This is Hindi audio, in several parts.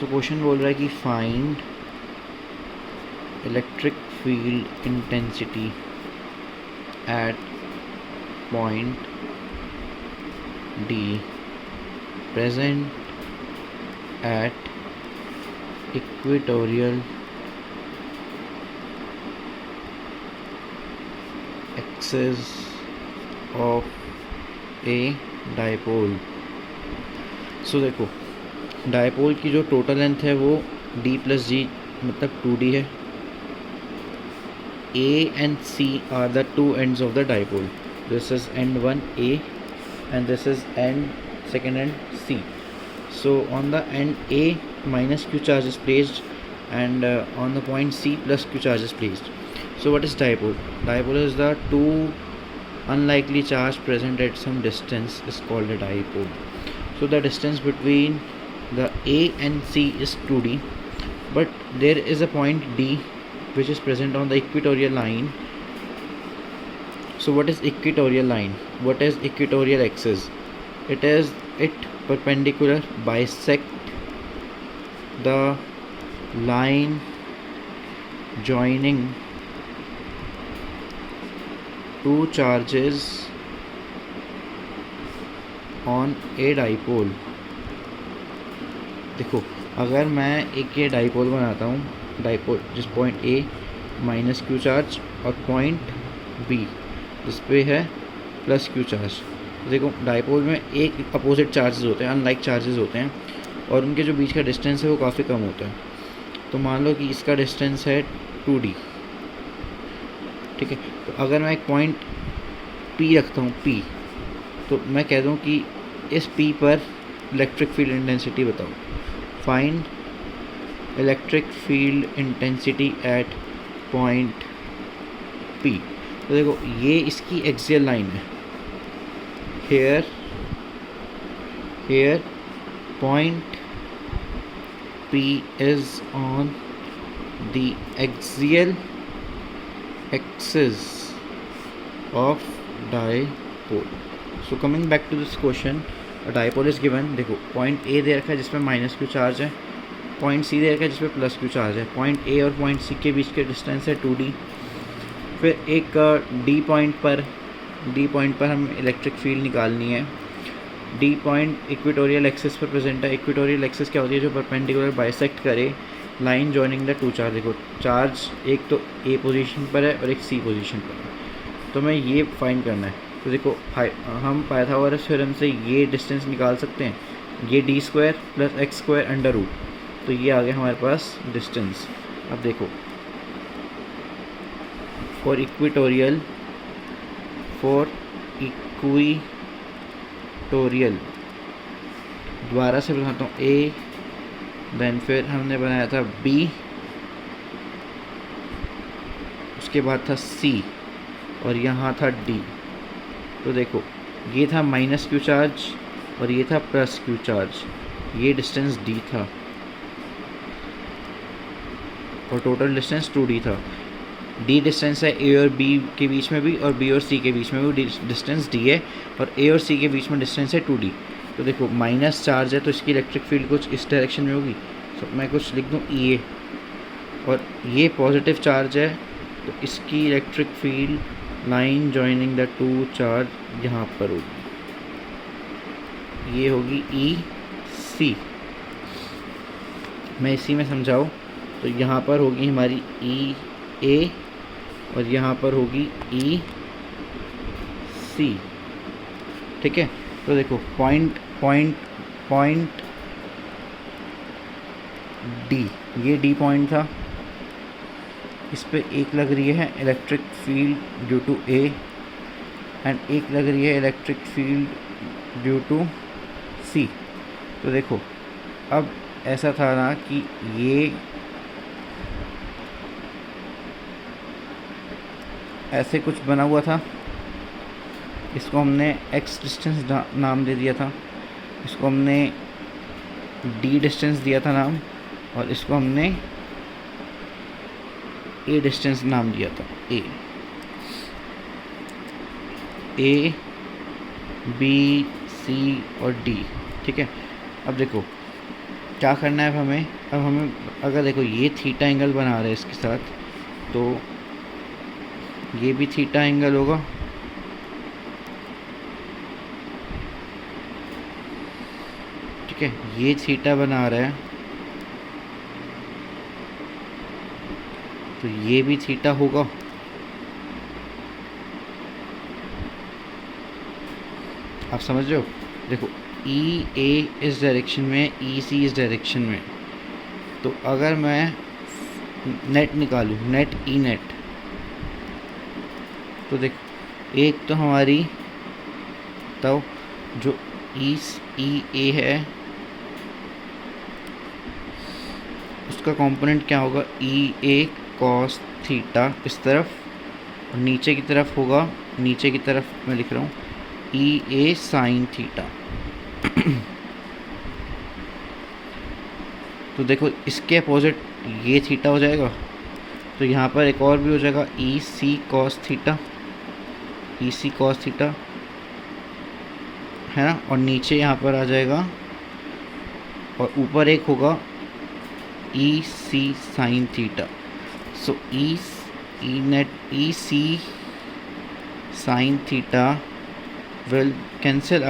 सो क्वेश्चन बोल रहा है कि find electric field intensity at point D present at equatorial axis of a dipole। सो देखो, डायपोल की जो टोटल लेंथ है वो d प्लस जी मतलब 2d है। A and C are the two ends of the dipole. This is end 1 A and this is end second end C. So on the end A minus q charge is placed and on the point C plus q charge is placed. So what is dipole? Dipole is the two unlikely charge present at some distance is called a dipole. So the distance between the A and C is 2d, but there is a point D which is present on the equatorial line. So what is equatorial line? What is equatorial axis? It is perpendicular bisect the line joining two charges on a dipole। देखो, अगर मैं एक ये डाइपोल बनाता हूँ, डाइपोल जिस point A minus Q charge और पॉइंट बी जिस पे है प्लस क्यू चार्ज। देखो, डाइपोल में एक अपोजिट चार्जेस होते हैं, अनलाइक चार्जेस होते हैं, और उनके जो बीच का डिस्टेंस है वो काफ़ी कम होता है। तो मान लो कि इसका डिस्टेंस है 2d, ठीक है। तो अगर मैं एक पॉइंट P रखता हूँ P, तो मैं कह दूँ कि इस P पर इलेक्ट्रिक फील्ड इंटेंसिटी बताओ। Find electric field intensity at point P। तो देखो, ये इसकी एक्सियल लाइन है। here point P is on the axial axis of dipole। So coming back to this question, a dipole is given। देखो, पॉइंट A दे रखा है जिसमें माइनस क्यू चार्ज है, पॉइंट C दे रखा है जिसमें प्लस क्यू चार्ज है। पॉइंट A और पॉइंट C के बीच के डिस्टेंस है 2d। फिर एक D पॉइंट पर हम इलेक्ट्रिक फील्ड निकालनी है। D पॉइंट इक्वेटोरियल एक्सिस पर प्रेजेंट है। इक्वेटोरियल एक्सिस क्या होती है? जो परपेंडिकुलर बाइसेक्ट करे line joining the two charge. देखो, चार्ज एक तो A पोजीशन पर है और एक C पोजीशन पर है, तो मैं ये फाइंड करना है। तो देखो, हम पाइथागोरस थ्योरम से ये डिस्टेंस निकाल सकते हैं, ये d square plus x square under root. तो ये आ गया हमारे पास डिस्टेंस। अब देखो, फॉर इक्वेटोरियल दोबारा से बनाता हूँ A, देन फिर हमने बनाया था B, उसके बाद था C और यहाँ था D। तो देखो, ये था माइनस क्यू चार्ज और ये था प्लस क्यू चार्ज, ये डिस्टेंस D था और टोटल डिस्टेंस 2D था। D डिस्टेंस है A और B के बीच में भी और B और C के बीच में भी डिस्टेंस D है, और A और C के बीच में डिस्टेंस है 2D। तो देखो, माइनस चार्ज है तो इसकी इलेक्ट्रिक फील्ड कुछ इस डायरेक्शन में होगी। तो मैं कुछ लिख दूँ EA, और ये पॉजिटिव चार्ज है तो इसकी electric field line joining the two charge यहाँ पर होगी, ये होगी EC। मैं इसी में समझाऊँ तो यहाँ पर होगी हमारी EA और यहाँ पर होगी EC, ठीक है। तो देखो, पॉइंट D, ये D पॉइंट था, इस पे एक लग रही है electric field due to A and एक लग रही है electric field due to C। तो देखो, अब ऐसा था ना कि ये ऐसे कुछ बना हुआ था, इसको हमने x डिस्टेंस नाम दे दिया था, इसको हमने d डिस्टेंस दिया था नाम, और इसको हमने a डिस्टेंस नाम दिया था A, B, C और D, ठीक है। अब देखो, क्या करना है अब हमें? अब हमें अगर देखो ये थीटा एंगल बना रहे हैं इसके साथ, तो ये भी थीटा एंगल होगा, ठीक है, ये थीटा बना रहा है, तो ये भी थीटा होगा। आप समझ रहे हो? देखो ई ए इस डायरेक्शन में, ई सी इस डायरेक्शन में, तो अगर मैं नेट निकालूँ, नेट ई नेट, तो देखो एक तो हमारी तो जो ई ए है उसका कंपोनेंट क्या होगा, ई ए कॉस थीटा इस तरफ, और नीचे की तरफ होगा, नीचे की तरफ मैं लिख रहा हूँ ई ए साइन थीटा। तो देखो इसके अपोजिट ये थीटा हो जाएगा, तो यहाँ पर एक और भी हो जाएगा ई सी कॉस थीटा, ई सी कॉस थीटा है ना, और नीचे यहाँ पर आ जाएगा, और ऊपर एक होगा E C sine theta. So E net E C sine theta will cancel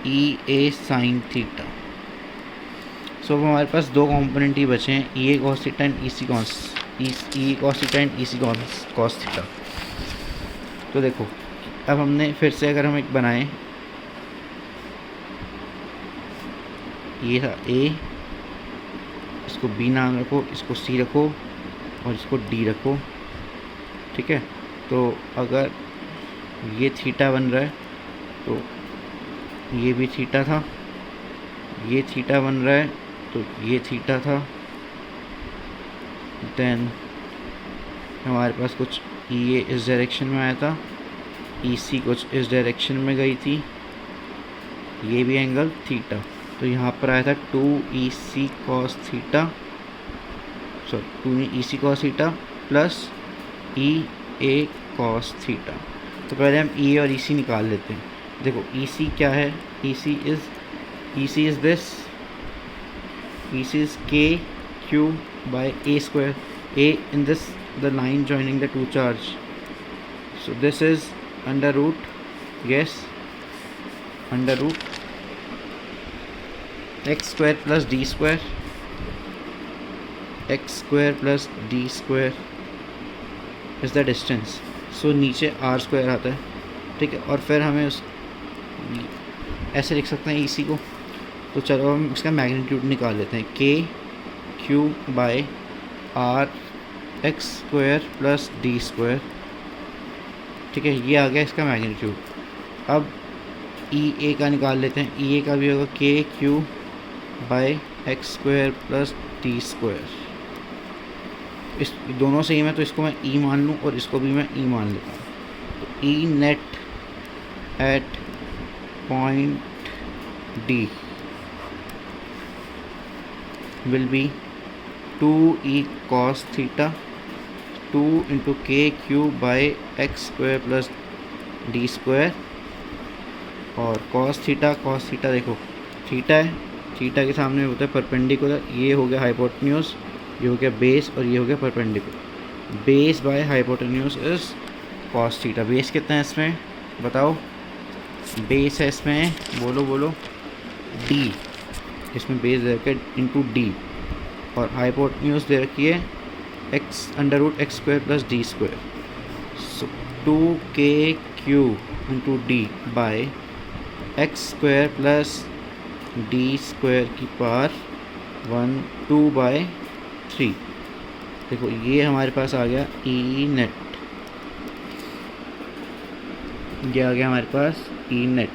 E A sine theta. So अब हमारे पास दो कंपोनेंट ही बचे हैं, E A cos theta and E C cos theta and E C cos theta. तो देखो अब हमने फिर से अगर हम एक बनाएं, ये था ए, इसको बी नाम रखो, इसको सी रखो और इसको डी रखो, ठीक है। तो अगर ये थीटा बन रहा है तो ये भी थीटा था, ये थीटा बन रहा है तो ये थीटा था, देन हमारे पास कुछ ई ए इस डायरेक्शन में आया था, ई सी कुछ इस डायरेक्शन में गई थी, ये भी एंगल थीटा, तो यहाँ पर आया था 2EC cos theta, sorry 2EC cos theta plus EA cos theta. तो पहले हम EA और EC निकाल लेते हैं। देखो EC क्या है, EC is this, EC is KQ by A square, A in this the line joining the two charge, so this is under root, yes, under root x square plus d square, x square plus d square is the distance, so नीचे r square आता है, ठीक है। और फिर हमें उस ऐसे लिख सकते हैं EC को, तो चलो हम इसका मैग्नीट्यूड निकाल लेते हैं, k q by r x square plus D square, ठीक है, ये आ गया इसका मैग्नीट्यूड। अब EA का निकाल लेते हैं, EA का भी होगा k q by x square plus D square. इस दोनों से ही मैं, तो इसको मैं E मान लूँ और इसको भी मैं E मान लेता हूँ। तो E net at point D will be 2E cos theta 2 into K Q by x square plus D square, और cos थीटा देखो थीटा है, थीटा के सामने होता है परपेंडिकुलर, ये हो गया हाइपोटेन्यूज, ये हो गया बेस और ये हो गया perpendicular, base by hypotenuse is cos theta. Base कितना है इसमें बताओ, बेस है इसमें, बोलो D, इसमें बेस दे रखा है इंटू डी, और हाइपोटेन्यूज दे रखी है x under root x square plus D square, so 2KQ into D by x square plus D square की पावर 2/3। देखो ये हमारे पास आ गया ई नेट, ये आ गया हमारे पास ई नेट।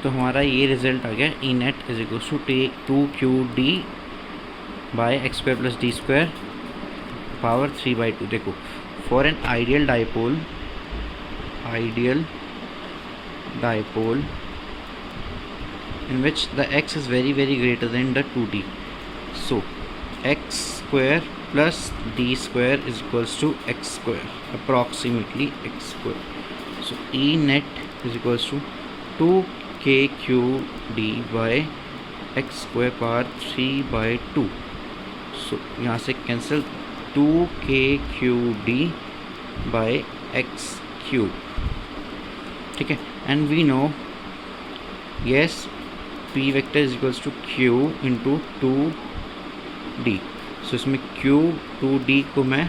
तो हमारा ये रिजल्ट आ गया E net is equal to 2QD by x square plus D square power 3/2। देखो for an ideal dipole in which the x is very greater than the 2D, so x square plus d square is equals to x square, approximately x square, so E net is equals to 2k3d by x square power 3/2. So यहाँ से cancel 2k3d by x cube. ठीक है. And we know yes p vector is equals to q into 2d. So इसमें q 2d को मैं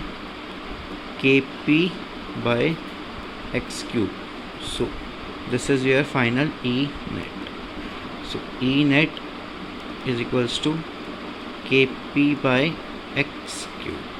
kp by x cube. So this is your final E net. So E net is equals to kp by x cube.